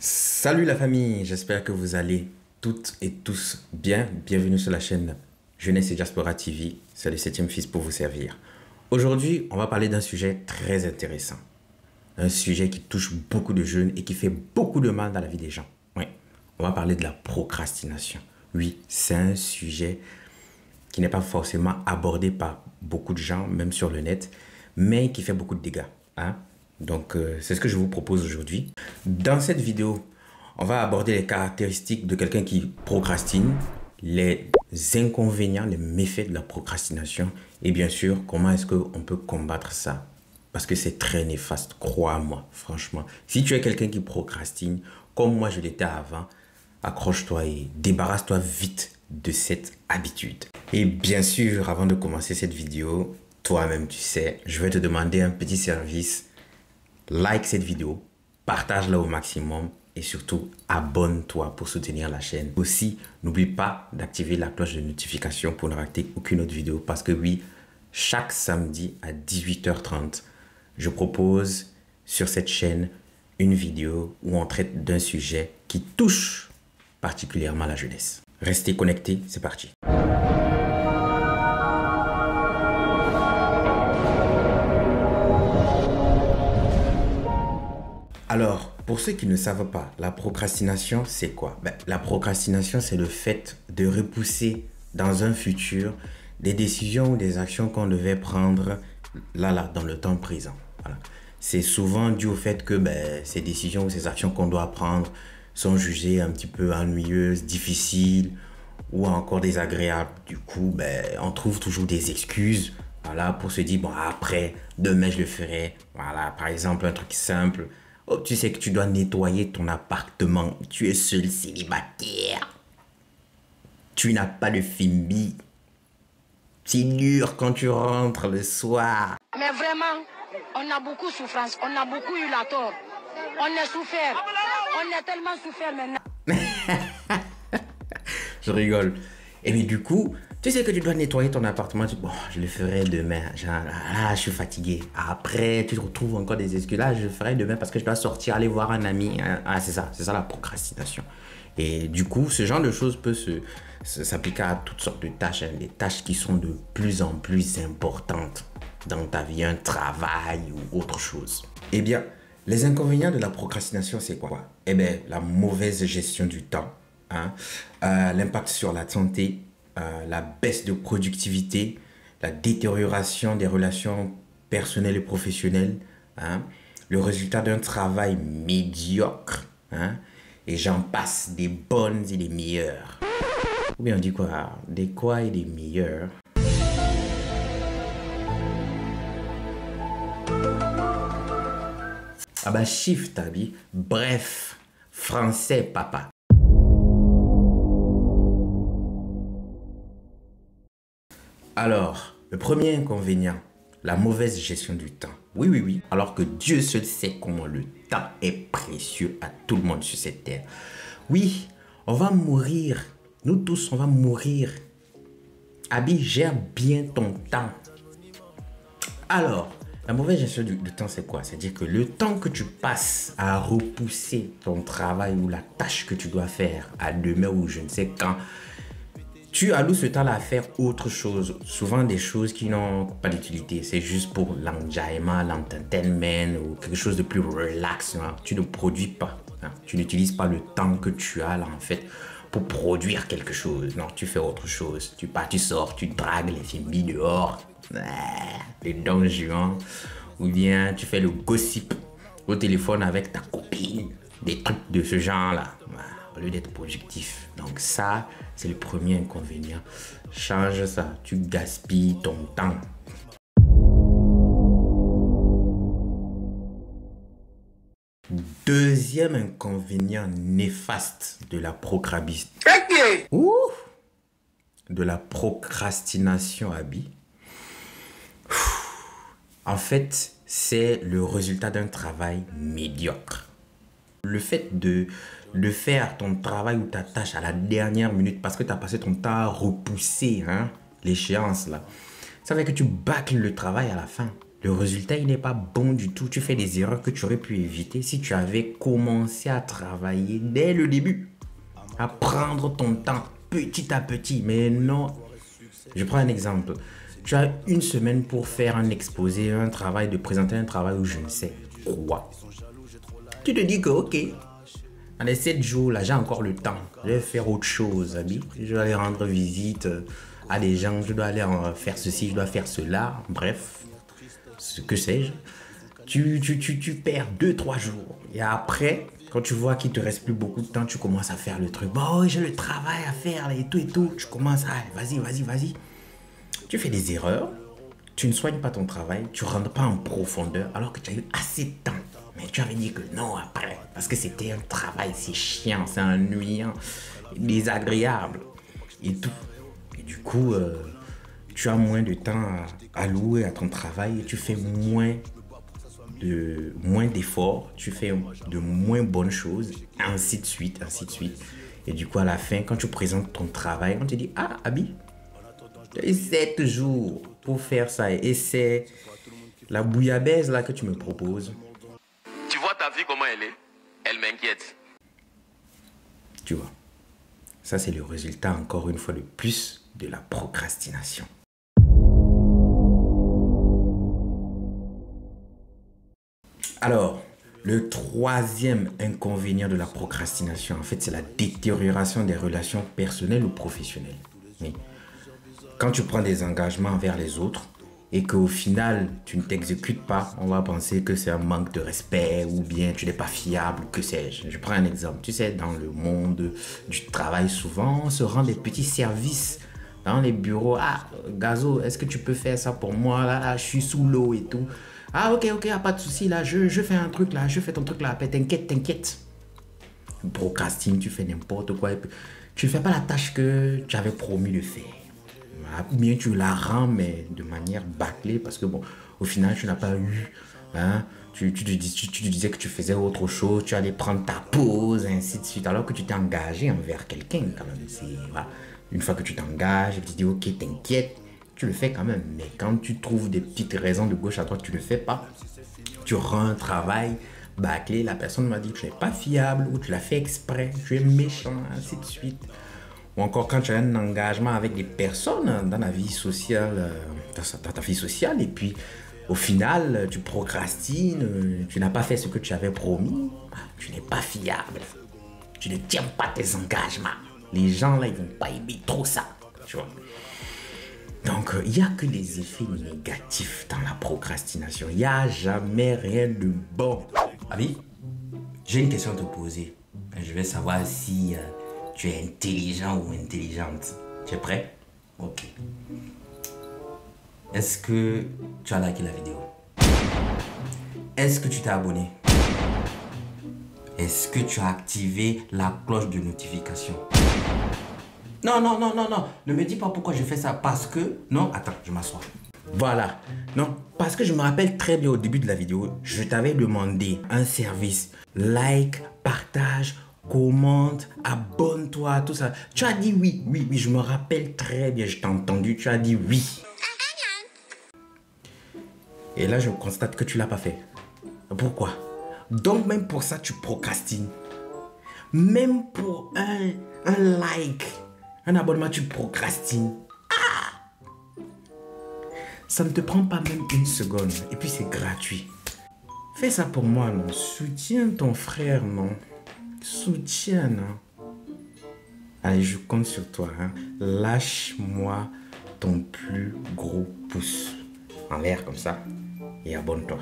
Salut la famille, j'espère que vous allez toutes et tous bien. Bienvenue sur la chaîne Jeunesse et Diaspora TV, c'est le 7e fils pour vous servir. Aujourd'hui, on va parler d'un sujet très intéressant. Un sujet qui touche beaucoup de jeunes et qui fait beaucoup de mal dans la vie des gens. Oui, on va parler de la procrastination. Oui, c'est un sujet qui n'est pas forcément abordé par beaucoup de gens, même sur le net, mais qui fait beaucoup de dégâts. Donc, c'est ce que je vous propose aujourd'hui. Dans cette vidéo, on va aborder les caractéristiques de quelqu'un qui procrastine, les inconvénients, les méfaits de la procrastination et bien sûr, comment est-ce qu'on peut combattre ça. Parce que c'est très néfaste, crois-moi, franchement. Si tu es quelqu'un qui procrastine, comme moi je l'étais avant, accroche-toi et débarrasse-toi vite de cette habitude. Et bien sûr, avant de commencer cette vidéo, toi-même tu sais, je vais te demander un petit service. Like cette vidéo, partage-la au maximum et surtout abonne-toi pour soutenir la chaîne. Aussi, n'oublie pas d'activer la cloche de notification pour ne rater aucune autre vidéo parce que oui, chaque samedi à 18h30, je propose sur cette chaîne une vidéo où on traite d'un sujet qui touche particulièrement la jeunesse. Restez connectés, c'est parti. Alors, pour ceux qui ne savent pas, la procrastination, c'est quoi? La procrastination, c'est le fait de repousser dans un futur des décisions ou des actions qu'on devait prendre là, dans le temps présent. Voilà. C'est souvent dû au fait que ces décisions ou ces actions qu'on doit prendre sont jugées un petit peu ennuyeuses, difficiles ou encore désagréables. Du coup, on trouve toujours des excuses, voilà, pour se dire, bon, après, demain, je le ferai. Voilà, par exemple, un truc simple. Oh, tu sais que tu dois nettoyer ton appartement. Tu es seul célibataire. Tu n'as pas de fimbi. C'est dur quand tu rentres le soir. Mais vraiment, on a beaucoup de souffrance. On a beaucoup eu la tort. On a souffert. On a tellement souffert maintenant. Je rigole. Et mais du coup, tu sais que tu dois nettoyer ton appartement. Bon, je le ferai demain. Genre, là, je suis fatigué. Après, tu te retrouves encore des excuses. Là, je le ferai demain parce que je dois sortir, aller voir un ami. Ah, c'est ça la procrastination. Et du coup, ce genre de choses peut s'appliquer à toutes sortes de tâches. Des tâches qui sont de plus en plus importantes dans ta vie, un travail ou autre chose. Eh bien, les inconvénients de la procrastination, c'est quoi? Eh bien, la mauvaise gestion du temps. L'impact sur la santé, la baisse de productivité, la détérioration des relations personnelles et professionnelles, le résultat d'un travail médiocre, et j'en passe des bonnes et des meilleures. Ou bien on dit quoi? Des quoi et des meilleures. Ah bah shift, abi. Bref, français, papa. Alors, le premier inconvénient, la mauvaise gestion du temps. Oui. Alors que Dieu seul sait comment le temps est précieux à tout le monde sur cette terre. Oui, on va mourir. Nous tous, on va mourir. Abi, gère bien ton temps. Alors, la mauvaise gestion du temps, c'est quoi? C'est-à-dire que le temps que tu passes à repousser ton travail ou la tâche que tu dois faire à demain ou je ne sais quand, tu alloues ce temps-là à faire autre chose. Souvent des choses qui n'ont pas d'utilité. C'est juste pour l'enjoyment, l'entertainment ou quelque chose de plus relax. Tu ne produis pas. Tu n'utilises pas le temps que tu as là en fait pour produire quelque chose. Non, tu fais autre chose. Tu pars, tu sors, tu dragues les filles dehors. Les donjons. Ou bien tu fais le gossip au téléphone avec ta copine. Des trucs de ce genre-là. Au lieu d'être productif. Donc ça, c'est le premier inconvénient. Change ça. Tu gaspilles ton temps. Deuxième inconvénient néfaste de la procrastination, Abi. En fait, c'est le résultat d'un travail médiocre. Le fait de faire ton travail ou ta tâche à la dernière minute parce que tu as passé ton temps à repousser l'échéance là, ça fait que tu bâcles le travail à la fin. le résultat, il n'est pas bon du tout. Tu fais des erreurs que tu aurais pu éviter si tu avais commencé à travailler dès le début. À prendre ton temps petit à petit. Mais non. Je prends un exemple. Tu as une semaine pour faire un exposé, un travail, de présenter un travail où je ne sais quoi. Tu te dis que, ok, dans les 7 jours, là, j'ai encore le temps. Je vais faire autre chose, Abi. Je dois aller rendre visite à des gens. Je dois aller faire ceci, je dois faire cela. Bref, ce que sais-je. Tu perds 2-3 jours. Et après, quand tu vois qu'il te reste plus beaucoup de temps, tu commences à faire le truc. Bon, j'ai le travail à faire et tout et tout. Tu commences à, vas-y. Tu fais des erreurs. Tu ne soignes pas ton travail. Tu ne rentres pas en profondeur alors que tu as eu assez de temps. Mais tu avais dit que non après. Parce que c'était un travail, c'est chiant, c'est ennuyant, désagréable et tout. Et du coup, tu as moins de temps à allouer à ton travail et tu fais moins d'efforts, tu fais de moins bonnes choses, ainsi de suite. Et du coup, à la fin, quand tu présentes ton travail, on te dit, ah, Abi, tu as eu 7 jours pour faire ça. Et c'est la bouillabaisse là que tu me proposes. Tu vois ta vie comment elle est? Elle m'inquiète. Tu vois, ça c'est le résultat, encore une fois de plus, de la procrastination. Alors, le troisième inconvénient de la procrastination, en fait, c'est la détérioration des relations personnelles ou professionnelles. Oui. Quand tu prends des engagements envers les autres et qu'au final, tu ne t'exécutes pas, on va penser que c'est un manque de respect ou bien tu n'es pas fiable, que sais-je. Je prends un exemple. Tu sais, dans le monde du travail, souvent, on se rend des petits services dans les bureaux. Ah, Gazo, est-ce que tu peux faire ça pour moi? Là, je suis sous l'eau et tout. Ah, ok, pas de souci, là, je fais un truc, là, je fais ton truc, là, t'inquiète. Tu procrastines, tu fais n'importe quoi. Tu ne fais pas la tâche que tu avais promis de faire. Ou bien tu la rends, mais de manière bâclée, parce que, bon, au final, tu n'as pas eu, hein, tu te disais que tu faisais autre chose, tu allais prendre ta pause, ainsi de suite, alors que tu t'es engagé envers quelqu'un, quand même. Voilà. Une fois que tu t'engages, tu te dis, ok, t'inquiète, tu le fais quand même. Mais quand tu trouves des petites raisons de gauche à droite, tu ne le fais pas. Tu rends un travail bâclé, la personne m'a dit que tu n'es pas fiable, ou tu l'as fait exprès, tu es méchant, ainsi de suite. Ou encore quand tu as un engagement avec des personnes dans la vie sociale, dans ta vie sociale, et puis au final, tu procrastines, tu n'as pas fait ce que tu avais promis, tu n'es pas fiable. Tu ne tiens pas tes engagements. Les gens là, ils vont pas aimer trop ça, tu vois. Donc, il n'y a que des effets négatifs dans la procrastination. Il n'y a jamais rien de bon. Abi, j'ai une question à te poser. Je vais savoir si tu es intelligent ou intelligente. Tu es prêt? Ok. Est-ce que tu as liké la vidéo? Est-ce que tu t'es abonné? Est-ce que tu as activé la cloche de notification? Non. Ne me dis pas pourquoi je fais ça. Parce que... Non, attends, je m'assois. Voilà. Non, parce que je me rappelle très bien au début de la vidéo, je t'avais demandé un service. Like, partage, commente, abonne-toi, tout ça. Tu as dit oui, je me rappelle très bien. Je t'ai entendu, tu as dit oui. Et là, je constate que tu ne l'as pas fait. Pourquoi? Donc, même pour ça, tu procrastines. Même pour un like, un abonnement, tu procrastines. Ça ne te prend pas même une seconde. Et puis, c'est gratuit. Fais ça pour moi, non? Soutiens ton frère, non? Soutiens, non? Allez, je compte sur toi, hein? Lâche-moi ton plus gros pouce en l'air comme ça et abonne-toi.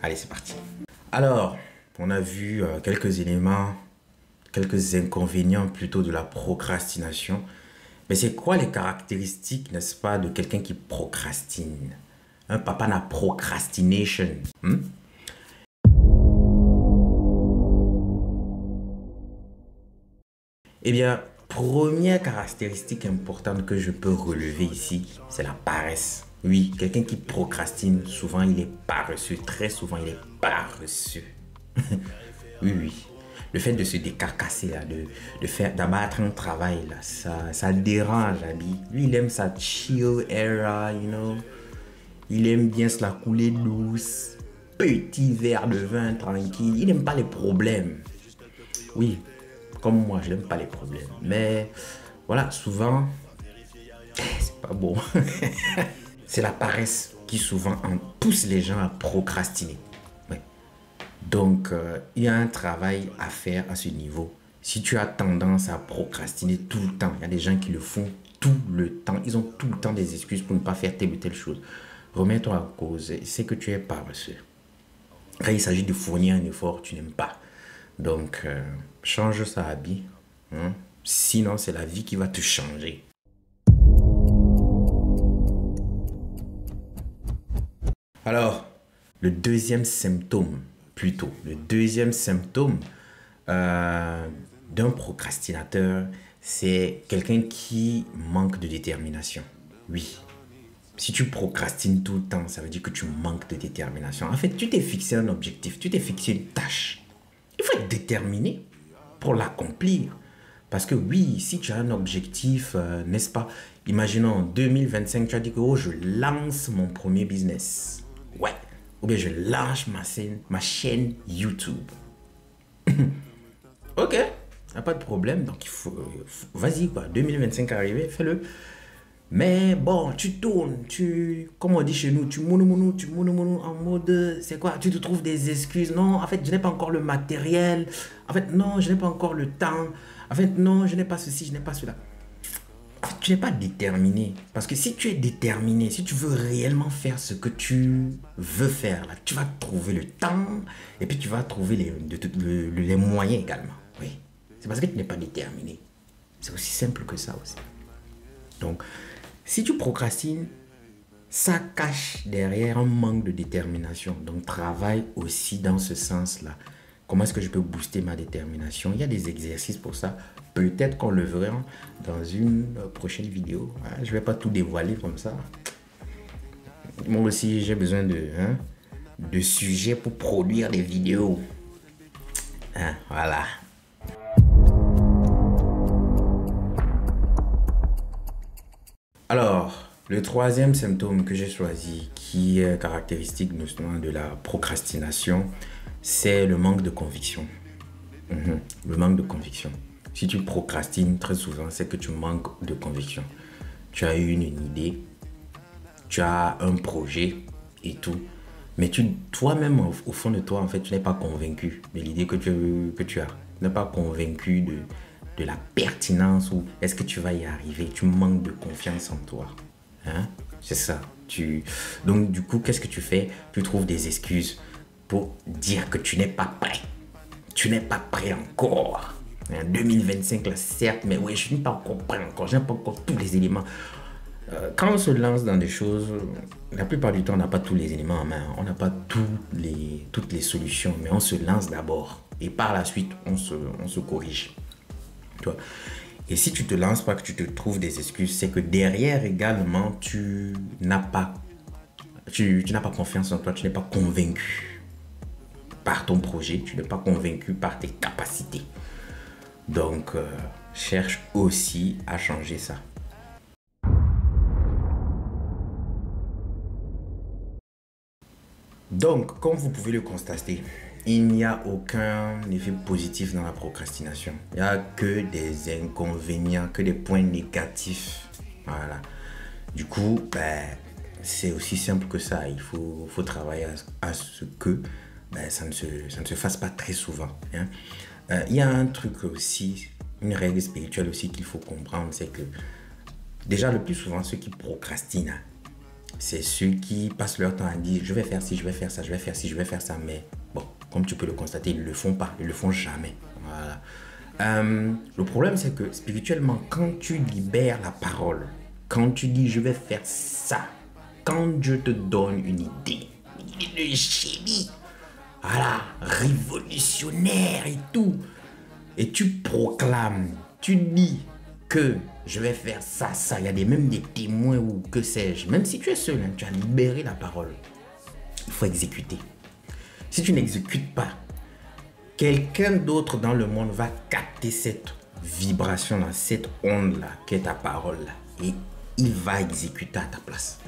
Allez, c'est parti. Alors, on a vu quelques éléments, quelques inconvénients plutôt de la procrastination. Mais c'est quoi les caractéristiques, n'est-ce pas, de quelqu'un qui procrastine? Un papa n'a procrastination. Eh bien, première caractéristique importante que je peux relever ici, c'est la paresse. Oui, quelqu'un qui procrastine, souvent il est paresseux. Très souvent, il est paresseux. Oui. Le fait de se décarcasser, là, d'abattre un travail, là, ça le dérange, Abi. Lui, il aime sa chill era, you know. Il aime bien se la couler douce. Petit verre de vin tranquille. Il n'aime pas les problèmes. Oui, comme moi, je n'aime pas les problèmes. Mais voilà, souvent, c'est pas bon. C'est la paresse qui souvent en pousse les gens à procrastiner. Ouais. Donc, il y a un travail à faire à ce niveau. Si tu as tendance à procrastiner tout le temps, il y a des gens qui le font tout le temps. Ils ont tout le temps des excuses pour ne pas faire telle ou telle chose. Remets-toi en cause. C'est que tu es paresseux. Quand il s'agit de fournir un effort, tu n'aimes pas. Donc, change ça habit. Hein? Sinon, c'est la vie qui va te changer. Alors, le deuxième symptôme d'un procrastinateur, c'est quelqu'un qui manque de détermination. Oui. Si tu procrastines tout le temps, ça veut dire que tu manques de détermination. En fait, tu t'es fixé un objectif, tu t'es fixé une tâche. Il faut être déterminé pour l'accomplir. Parce que oui, si tu as un objectif, n'est-ce pas? Imaginons, en 2025, tu as dit que oh, je lance mon premier business. Ouais. Ou bien je lance ma chaîne YouTube. Ok, il n'y a pas de problème. Donc, il faut vas-y, quoi. 2025 arrivé, fais-le. Mais bon, tu tournes, comme on dit chez nous, tu mounou en mode, c'est quoi? Tu te trouves des excuses. Non, en fait, je n'ai pas encore le matériel. En fait, non, je n'ai pas encore le temps. En fait, non, je n'ai pas ceci, je n'ai pas cela. En fait, tu n'es pas déterminé. Parce que si tu es déterminé, si tu veux réellement faire ce que tu veux faire, là, tu vas trouver le temps et puis tu vas trouver les moyens également. Oui. C'est parce que tu n'es pas déterminé. C'est aussi simple que ça aussi. Donc, si tu procrastines, ça cache derrière un manque de détermination. Donc, travaille aussi dans ce sens-là. Comment est-ce que je peux booster ma détermination? Il y a des exercices pour ça. Peut-être qu'on le verra dans une prochaine vidéo. Je ne vais pas tout dévoiler comme ça. Moi aussi, j'ai besoin de sujets pour produire des vidéos. Voilà. Alors, le troisième symptôme que j'ai choisi, qui est caractéristique justement de la procrastination, c'est le manque de conviction. Le manque de conviction. Si tu procrastines très souvent, c'est que tu manques de conviction. Tu as eu une idée, tu as un projet et tout, mais toi-même, au fond de toi, en fait, tu n'es pas convaincu de l'idée que tu as. Tu n'es pas convaincu de la pertinence ou est-ce que tu vas y arriver. Tu manques de confiance en toi. C'est ça. Donc, du coup, qu'est-ce que tu fais? Tu trouves des excuses pour dire que tu n'es pas prêt. Tu n'es pas prêt encore. 2025, là, certes, mais oui, je n'ai pas encore prêt encore. Je n'ai pas encore tous les éléments. Quand on se lance dans des choses, la plupart du temps, on n'a pas tous les éléments en main. On n'a pas toutes les solutions, mais on se lance d'abord. Et par la suite, on se corrige. Tu vois? Et si tu te lances pas, que tu te trouves des excuses, c'est que derrière également, tu n'as pas confiance en toi, tu n'es pas convaincu par ton projet, tu n'es pas convaincu par tes capacités. Donc, cherche aussi à changer ça. Donc, comme vous pouvez le constater, il n'y a aucun effet positif dans la procrastination. Il n'y a que des inconvénients, que des points négatifs. Voilà. Du coup, c'est aussi simple que ça. Il faut travailler à ce que ça ne se fasse pas très souvent. Il y a un truc aussi, une règle spirituelle aussi qu'il faut comprendre, c'est que déjà le plus souvent, ceux qui procrastinent, c'est ceux qui passent leur temps à dire je vais faire ci, je vais faire ça, je vais faire ci, je vais faire ça, mais bon, comme tu peux le constater, ils ne le font pas, ils ne le font jamais. Voilà. Le problème, c'est que spirituellement, quand tu libères la parole, quand tu dis je vais faire ça, quand Dieu te donne une idée de génie, voilà, révolutionnaire et tout, et tu proclames, tu dis que je vais faire ça, il y a même des témoins ou que sais-je, même si tu es seul, tu as libéré la parole, il faut exécuter. Si tu n'exécutes pas, quelqu'un d'autre dans le monde va capter cette vibration-là, cette onde-là, qui est ta parole-là, et il va exécuter à ta place.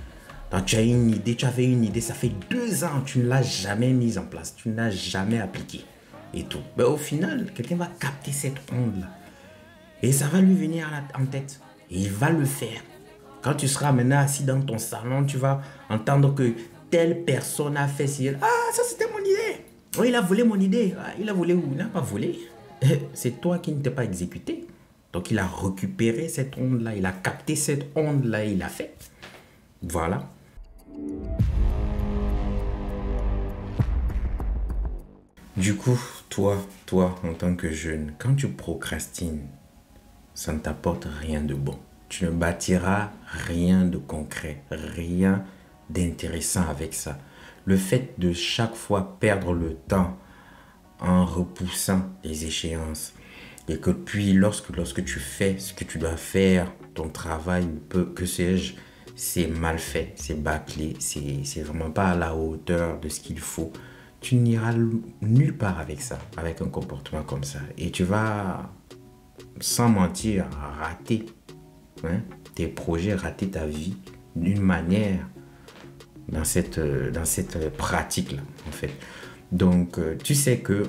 Donc, tu as une idée, tu avais une idée, ça fait 2 ans, tu ne l'as jamais mise en place, tu ne l'as jamais appliquée et tout. Mais au final, quelqu'un va capter cette onde-là et ça va lui venir en tête et il va le faire. Quand tu seras maintenant assis dans ton salon, tu vas entendre que telle personne a fait ci. Ah, ça c'était mon idée. Oh, il a volé mon idée. Ah, il a volé où? Il n'a pas volé. C'est toi qui ne t'es pas exécuté. Donc il a récupéré cette onde-là, il a capté cette onde-là et il l'a fait. Voilà. Du coup, toi, en tant que jeune, quand tu procrastines, ça ne t'apporte rien de bon. Tu ne bâtiras rien de concret, rien d'intéressant avec ça. Le fait de chaque fois perdre le temps en repoussant les échéances et que puis lorsque tu fais ce que tu dois faire, ton travail, que sais-je, c'est mal fait, c'est bâclé, c'est vraiment pas à la hauteur de ce qu'il faut. Tu n'iras nulle part avec ça, avec un comportement comme ça. Et tu vas, sans mentir, rater tes projets, rater ta vie d'une manière dans cette pratique-là, en fait. Donc, tu sais que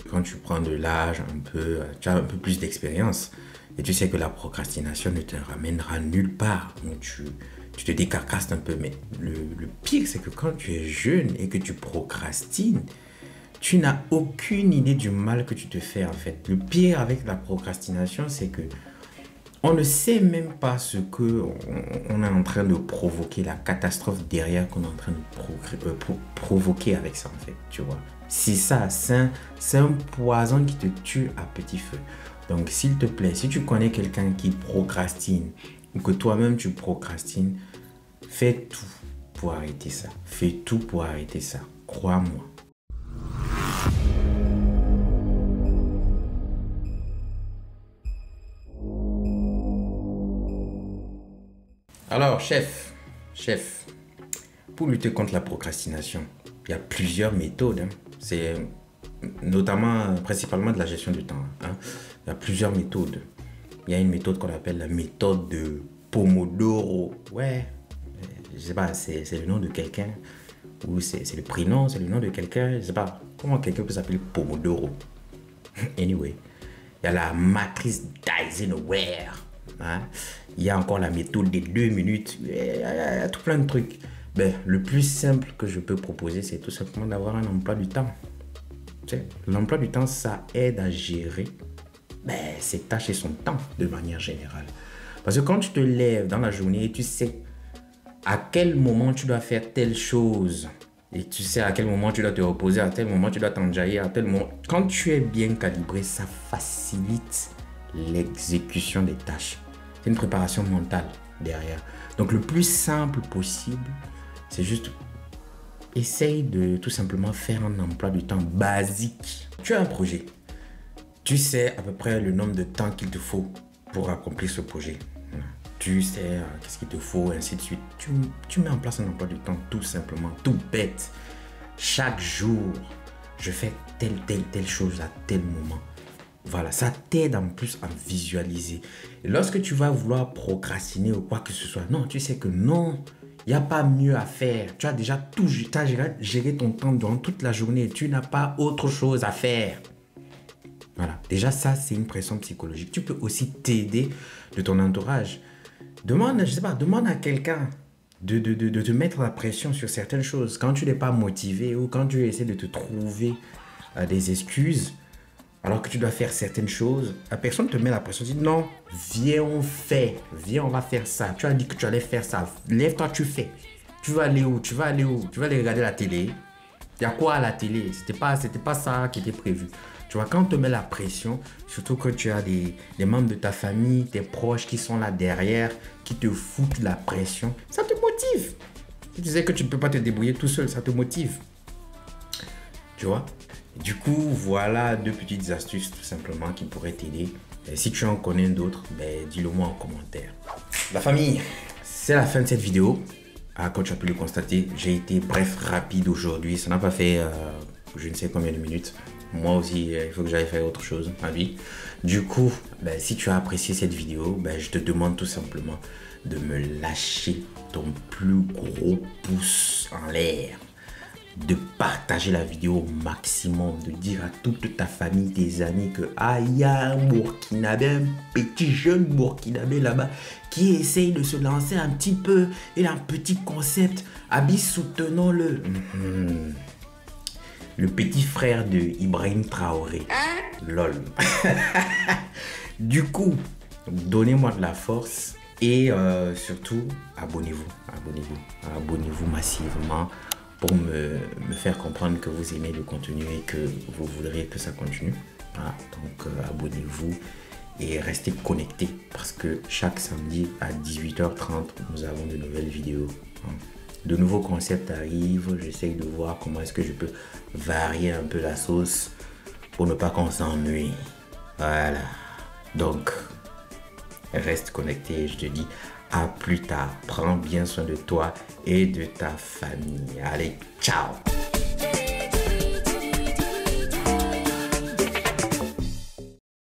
quand tu prends de l'âge, tu as un peu plus d'expérience, et tu sais que la procrastination ne te ramènera nulle part. Donc, tu te décarcasses un peu. Mais le pire, c'est que quand tu es jeune et que tu procrastines, tu n'as aucune idée du mal que tu te fais, en fait. Le pire avec la procrastination, c'est que on ne sait même pas ce qu'on est en train de provoquer, la catastrophe derrière qu'on est en train de provoquer avec ça, en fait, tu vois. C'est ça, c'est un poison qui te tue à petit feu. Donc, s'il te plaît, si tu connais quelqu'un qui procrastine ou que toi-même tu procrastines, fais tout pour arrêter ça. Fais tout pour arrêter ça. Crois-moi. Alors, chef, pour lutter contre la procrastination, il y a plusieurs méthodes. C'est principalement de la gestion du temps. Il y a plusieurs méthodes. Il y a une méthode qu'on appelle la méthode de Pomodoro. Ouais, je sais pas, c'est le nom de quelqu'un ou c'est le prénom, c'est le nom de quelqu'un. Je sais pas comment quelqu'un peut s'appeler Pomodoro. Anyway, il y a la matrice d'Eisenhower. Il y a encore la méthode des 2 minutes. Il y a tout plein de trucs. Le plus simple que je peux proposer, c'est tout simplement d'avoir un emploi du temps. L'emploi du temps, ça aide à gérer ses tâches et son temps de manière générale. Parce que quand tu te lèves dans la journée, tu sais à quel moment tu dois faire telle chose. Et tu sais à quel moment tu dois te reposer, à tel moment tu dois t'enjailler, à tel moment. Quand tu es bien calibré, ça facilite l'exécution des tâches. C'est une préparation mentale derrière. Donc le plus simple possible, c'est juste essaye de tout simplement faire un emploi du temps basique. Tu as un projet. Tu sais à peu près le nombre de temps qu'il te faut pour accomplir ce projet. Tu sais qu'est-ce qu'il te faut, ainsi de suite. Tu mets en place un emploi du temps tout simplement, tout bête. Chaque jour, je fais telle chose à tel moment. Voilà, ça t'aide en plus à visualiser. Et lorsque tu vas vouloir procrastiner ou quoi que ce soit, non, tu sais que non, il n'y a pas mieux à faire. Tu as déjà tout géré ton temps durant toute la journée. Tu n'as pas autre chose à faire. Voilà, déjà ça, c'est une pression psychologique. Tu peux aussi t'aider de ton entourage. Demande à quelqu'un de te mettre la pression sur certaines choses. Quand tu n'es pas motivé ou quand tu essaies de te trouver des excuses, alors que tu dois faire certaines choses, la personne te met la pression, dit non, viens on va faire ça. Tu as dit que tu allais faire ça, lève-toi, tu fais. Tu vas aller où? Tu vas aller regarder la télé. Il y a quoi à la télé? C'était pas ça qui était prévu. Tu vois, quand on te met la pression, surtout que tu as des membres de ta famille, tes proches qui sont là derrière, qui te foutent la pression, ça te motive. Tu disais que tu ne peux pas te débrouiller tout seul, ça te motive. Tu vois? Du coup, voilà 2 petites astuces tout simplement qui pourraient t'aider. Et si tu en connais d'autres, dis-le moi en commentaire. La famille, c'est la fin de cette vidéo. Comme tu as pu le constater, j'ai été rapide aujourd'hui. Ça n'a pas fait je ne sais combien de minutes. Moi aussi, il faut que j'aille faire autre chose, ma vie. Du coup, si tu as apprécié cette vidéo, je te demande tout simplement de me lâcher ton plus gros pouce en l'air, de partager la vidéo au maximum, de dire à toute ta famille, tes amis que il y a un Burkinabé, un petit jeune Burkinabé là-bas qui essaye de se lancer un petit peu. Il a un petit concept. Abi, soutenons-le. Le petit frère de Ibrahim Traoré. Lol. Du coup, donnez-moi de la force et surtout, abonnez-vous. Abonnez-vous massivement pour me faire comprendre que vous aimez le contenu et que vous voudriez que ça continue. Voilà, donc abonnez-vous et restez connectés parce que chaque samedi à 18h30, nous avons de nouvelles vidéos. De nouveaux concepts arrivent, j'essaye de voir comment est-ce que je peux varier un peu la sauce pour ne pas qu'on s'ennuie. Voilà, donc reste connecté, je te dis à plus tard. Prends bien soin de toi et de ta famille. Allez, ciao!